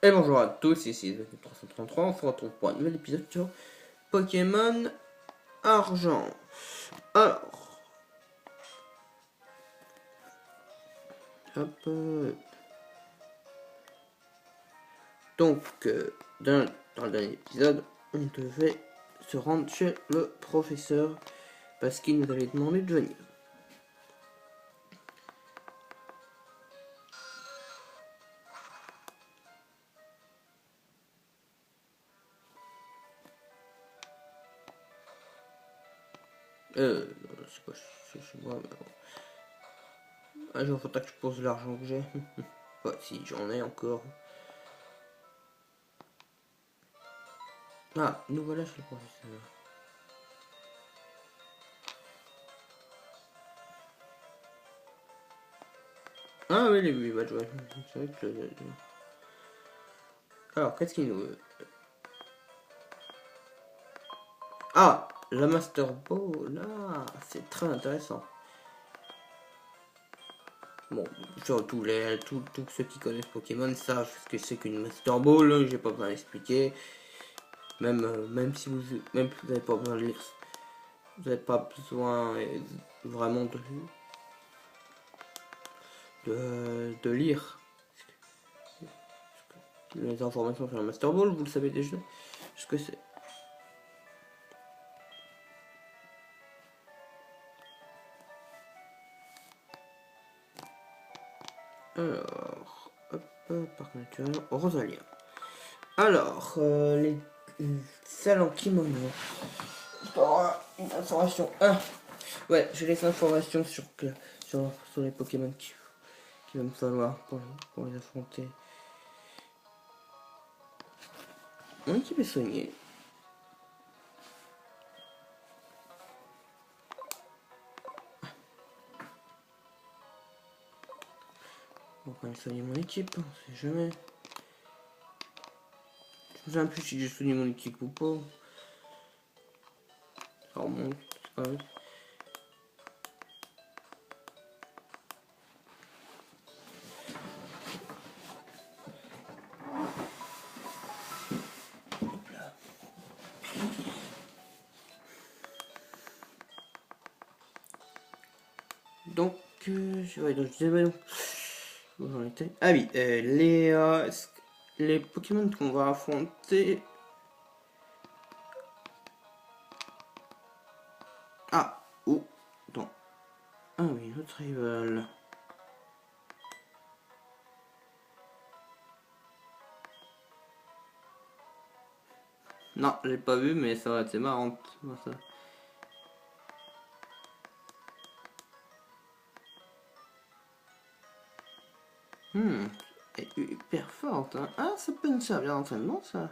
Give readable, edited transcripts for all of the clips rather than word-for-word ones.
Et bonjour à tous, ici 333, on se retrouve pour un nouvel épisode sur Pokémon Argent. Alors, hop, donc, dans le dernier épisode, on devait se rendre chez le professeur parce qu'il nous avait demandé de venir. Je sais pas, c'est moi, mais bon. Un jour, faudra que je pose l'argent que j'ai. Ouais, si j'en ai encore. Ah, nous voilà chez le professeur. Ah oui, les 8 badges, ouais. C'est vrai que Alors, qu'est-ce qu'il nous veut? Ah, la Master Ball, là, c'est très intéressant. Bon, surtout tous ceux qui connaissent Pokémon savent ce que c'est qu'une Master Ball, hein, j'ai pas besoin d'expliquer. Même si vous n'avez pas besoin de lire, vous n'avez pas besoin vraiment de lire les informations sur la Master Ball, vous le savez déjà ce que c'est. Alors, hop, parc naturel, Rosalia. Alors, celles en kimono. Une information. Ah, ouais, j'ai les informations sur les Pokémon qu'il va me falloir pour les affronter. Mon équipe est soignée. On va quand même soigner mon équipe, on sait jamais. Je me souviens plus si j'ai soigné mon équipe ou pas. Ça remonte, c'est pas vrai. Donc, ouais, donc je disais, ouais, où j'en étais. Ah oui, les Pokémon qu'on va affronter. Ah, oh, attends. Ah oui, notre rival. Non, j'ai pas vu, mais ça va, c'est marrant. Ça. Elle est hyper forte, hein. Ah, ça peut nous servir d'entraînement, ça.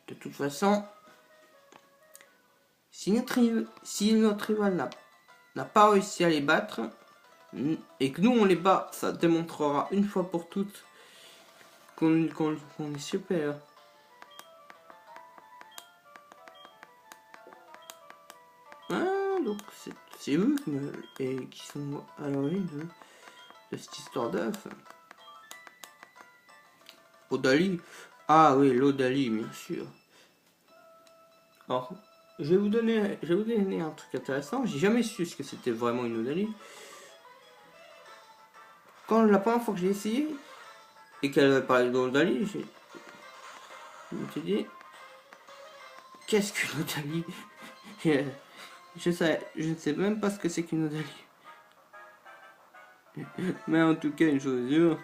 De toute façon, si notre rival n'a pas réussi à les battre, et que nous on les bat, ça démontrera une fois pour toutes qu'on est super. Ah, donc c'est eux qui sont à l'origine de cette histoire d'œuf. Odali. Ah oui, l'Odali, bien sûr. Alors, je vais vous donner un truc intéressant. J'ai jamais su ce que c'était vraiment une Odali. Quand la première fois que j'ai essayé et qu'elle avait parlé d'Odali, je me suis dit, qu'est-ce qu'une Odali? Je ne sais même pas ce que c'est qu'une Odali. Mais en tout cas, une chose est sûre.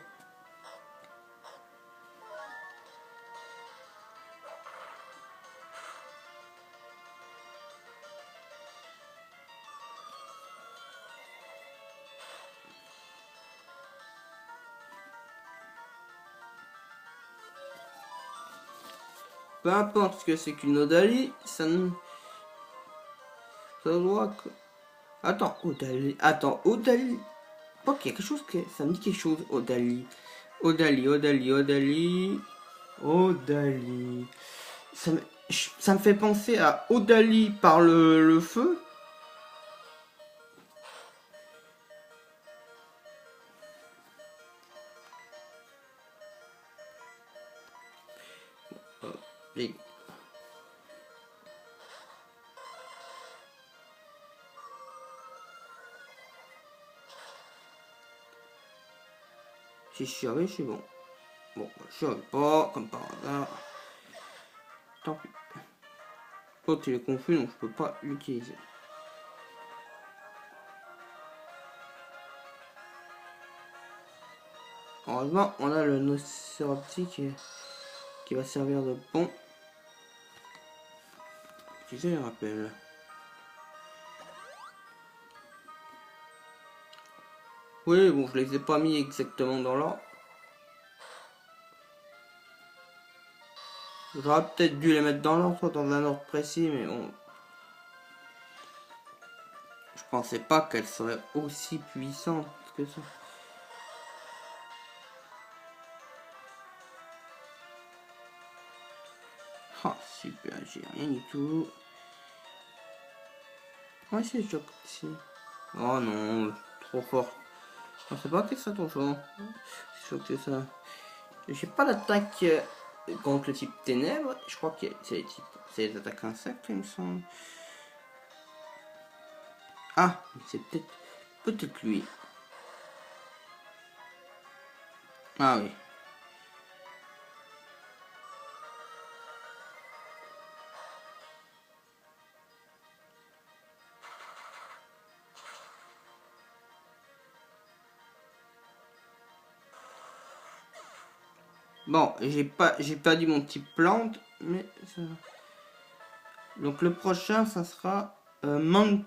Peu importe ce que c'est qu'une Odali, ça doit. Attends, Odali. Attends, Odali. Pas qu'il y a quelque chose que. Ça me dit quelque chose, Odali. Odali. Ça me fait penser à Odali par le feu. J'ai... Si je suis arrivé, je suis bon. Bon, je suis arrivé pas, comme par hasard. Tant pis. L'autre il est confus, donc je peux pas l'utiliser. Heureusement, on a le Nocérapti qui va servir de pont. Qui ça les rappelle? Oui, bon, je les ai pas mis exactement dans l'ordre. J'aurais peut-être dû les mettre dans l'ordre, soit dans un ordre précis, mais bon. Je pensais pas qu'elle serait aussi puissante que ça. Ah, super, j'ai rien du tout. Ouais, c'est choc ici. Oh non, trop fort. Je pensais pas que ça trop fort. C'est sûr que ça. J'ai pas d'attaque contre le type ténèbres. Je crois que c'est les attaques insectes, il me semble. Ah, c'est peut-être lui. Ah oui. Bon, j'ai pas dit mon type plante, mais ça... Donc le prochain, ça sera Mentali.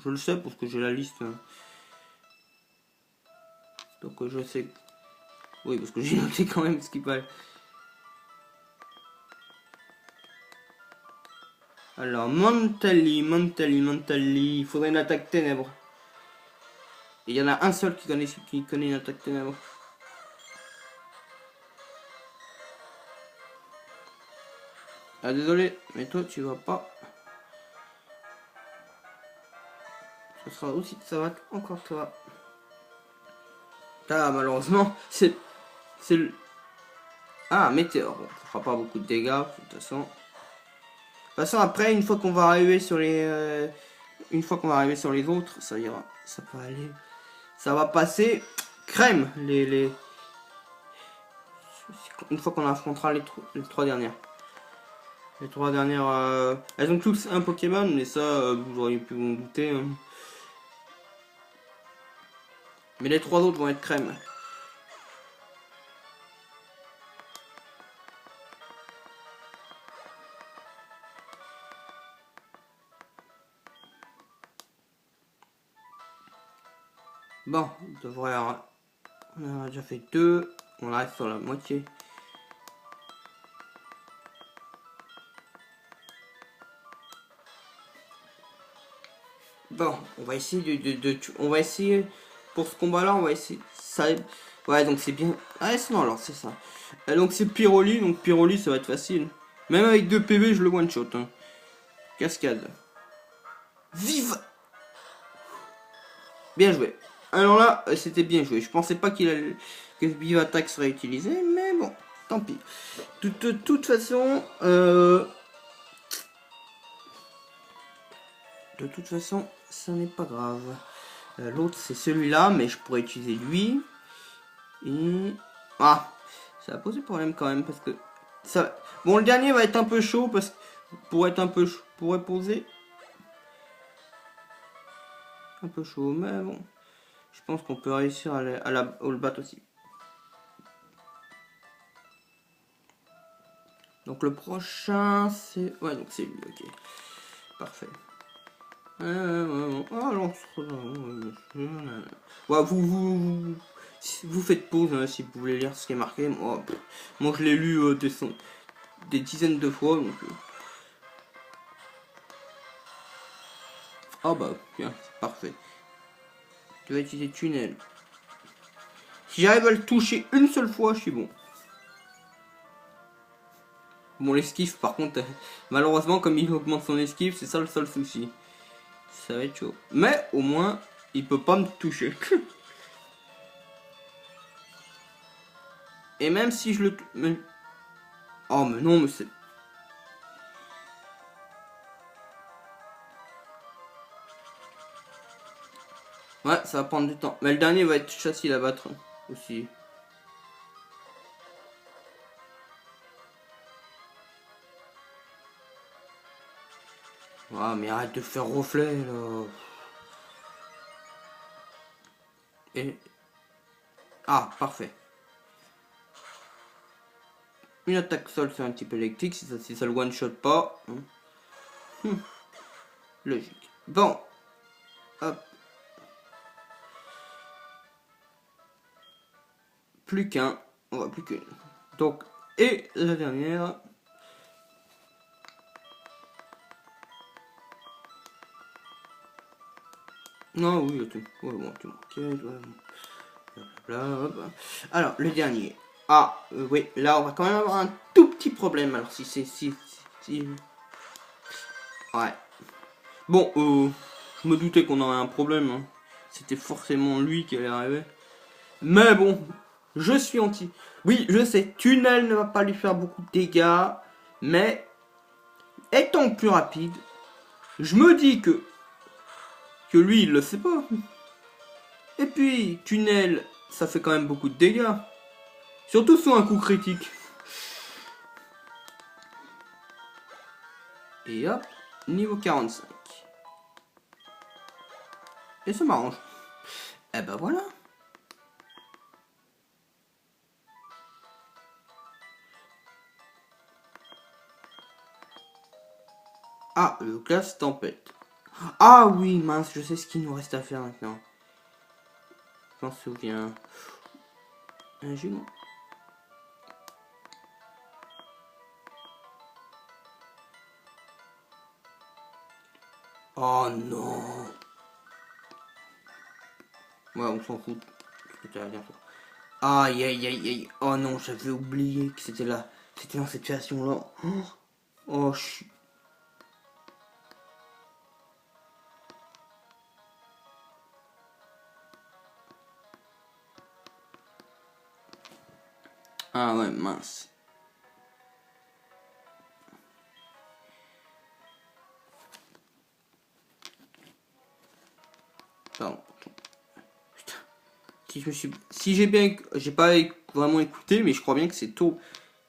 Je le sais parce que j'ai la liste. Donc je sais. Oui, parce que j'ai noté quand même ce qu'il fallait. Alors, Mentali. Il faudrait une attaque ténèbres. Et il y en a un seul qui connaît une attaque ténèbres. Ah, désolé, mais toi, tu vas pas. Ça sera aussi. Ça va encore toi. Ah, malheureusement, c'est le. Ah, météore. Bon, ça fera pas beaucoup de dégâts, de toute façon. De toute façon, après, une fois qu'on va arriver sur les. Une fois qu'on va arriver sur les autres, ça ira. Ça peut aller. Ça va passer crème, une fois qu'on affrontera les trois dernières. Les trois dernières, elles ont tous un Pokémon, mais ça, vous auriez pu vous en douter. Hein. Mais les trois autres vont être crème. Bon, on devrait... On a déjà fait deux. On reste sur la moitié. Bon, on va essayer on va essayer... Pour ce combat-là, on va essayer... Ça... Ouais, donc c'est bien... Ah, non, alors, c'est ça. Donc c'est Pyroli, donc Pyroli, ça va être facile. Même avec 2 PV, je le one-shot. Hein. Cascade. Vive! Bien joué. Alors là, c'était bien joué. Je pensais pas que Vive Attack serait utilisé, mais bon, tant pis. De toute façon, ça n'est pas grave. L'autre, c'est celui-là, mais je pourrais utiliser lui. Et... Ah, ça va poser problème quand même, parce que... ça. Bon, le dernier va être un peu chaud, parce que... Pour être un peu chaud, pourrait poser... Un peu chaud, mais bon... Je pense qu'on peut réussir à le battre aussi. Donc le prochain, c'est... Ouais, donc c'est lui, ok. Parfait. Ouais, vous faites pause hein, si vous voulez lire ce qui est marqué. Moi je l'ai lu des dizaines de fois. Donc, Ah bah, bien, c'est parfait. Tu vas utiliser tunnel. Si j'arrive à le toucher une seule fois, je suis bon. Bon, l'esquive, par contre, malheureusement, comme il augmente son esquive, c'est ça le seul souci. Ça va être chaud. Mais, au moins, il peut pas me toucher. Et même si je le... Oh mais non, mais c'est... Ouais, ça va prendre du temps. Mais le dernier va être facile à battre aussi. Ah mais arrête de faire reflet là. Et... Ah, parfait. Une attaque sol, c'est un type électrique, si ça le one-shot pas. Logique. Bon. Hop. Plus qu'un. On va plus qu'une. Donc, et la dernière. Non, oui, ok. Ouais, bon, tu manquais. Alors, le dernier. Ah, oui, là, on va quand même avoir un tout petit problème. Alors, si c'est... Si... Ouais. Bon, je me doutais qu'on aurait un problème. Hein. C'était forcément lui qui allait arriver. Mais bon, je suis anti. Oui, je sais, Tunnel ne va pas lui faire beaucoup de dégâts. Mais, étant plus rapide, je me dis que lui, il le sait pas. Et puis, Tunnel, ça fait quand même beaucoup de dégâts. Surtout sur un coup critique. Et hop, niveau 45. Et ça m'arrange. Et ben voilà. Ah, le classe tempête. Ah oui, mince, je sais ce qu'il nous reste à faire maintenant. Je m'en souviens. Un jument. Oh non. Ouais, on s'en fout. Aïe aïe aïe aïe. Oh non, j'avais oublié que c'était là. C'était dans cette situation-là. Oh, je suis... Ah ouais, mince. Pardon. Putain. Si j'ai bien... J'ai pas vraiment écouté, mais je crois bien que c'est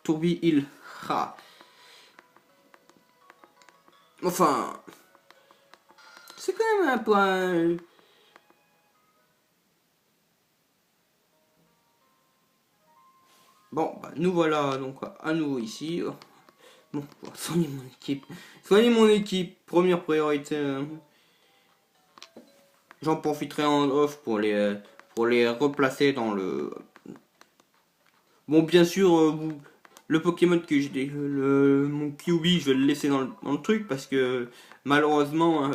Tourbi Hill. Ah. Enfin... C'est quand même un point... Bon, bah, nous voilà donc à nouveau ici. Bon, soigner mon équipe. Soigner mon équipe, première priorité. J'en profiterai en off pour les replacer dans le... Bon, bien sûr, le Pokémon que j'ai... Mon QB, je vais le laisser dans le truc parce que malheureusement,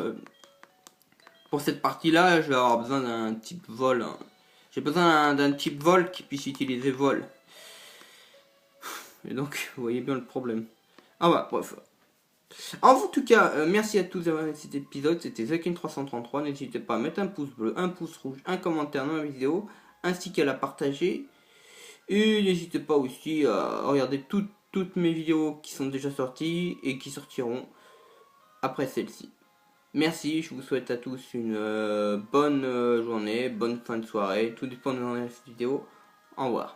pour cette partie-là, je vais avoir besoin d'un type vol. Hein. J'ai besoin d'un type vol qui puisse utiliser vol. Et donc, vous voyez bien le problème. Ah bah, bref. En tout cas, merci à tous d'avoir vu cet épisode. C'était Zakin333. N'hésitez pas à mettre un pouce bleu, un pouce rouge, un commentaire dans la vidéo, ainsi qu'à la partager. Et n'hésitez pas aussi à regarder toutes mes vidéos qui sont déjà sorties et qui sortiront après celle-ci. Merci, je vous souhaite à tous une bonne journée, bonne fin de soirée. Tout dépend de cette vidéo. Au revoir.